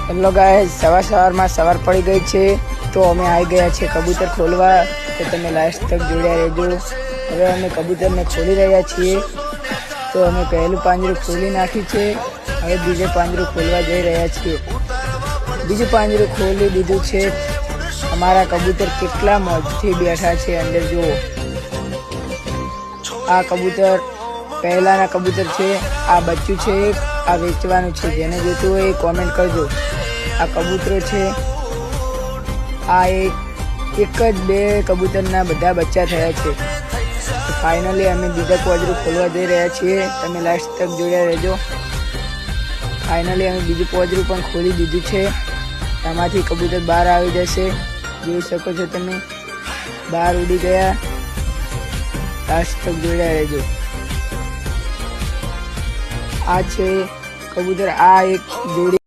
Hello guys, સવારમાં સવાર પડી ગઈ છે તો અમે આવી ગયા છે કબૂતર ખોલવા. તો તમે લાસ્ટ તક જોડ્યા રહેજો. હવે અમે કબૂતરને ખોલી રહ્યા છીએ. તો અમે પહેલું પાંજરું ખોલી નાખ્યું છે. હવે બીજું પાંજરું ખોલવા જઈ રહ્યા છીએ. બીજું પાંજરું ખોલી દીધું છે. અમારા કબૂતર કેટલા મોજથી બેઠા છે અંદર જુઓ. આ કબૂતર પહેલાના કબૂતર છે. આ બચ્ચું છે. આ વેચવાનું છે. જેને જોતું હોય એ કોમેન્ટ કરજો. આ કબૂતરો છે. આ એક જ બે કબૂતરના બધા બચ્ચા થયા છે. ફાઇનલી અમે બીજા પાંજરું ખોલવા જઈ રહ્યા છીએ. તમે લાસ્ટ તક જોડ્યા રહેજો. ફાઇનલી અમે બીજું પાંજરું પણ ખોલી દીધું છે. આમાંથી કબૂતર બહાર આવી જશે. જોઈ શકો છો તમે, બહાર ઉડી ગયા. લાસ્ટ તક જોડ્યા રહેજો. આ છે કબૂતર. આ એક જોડી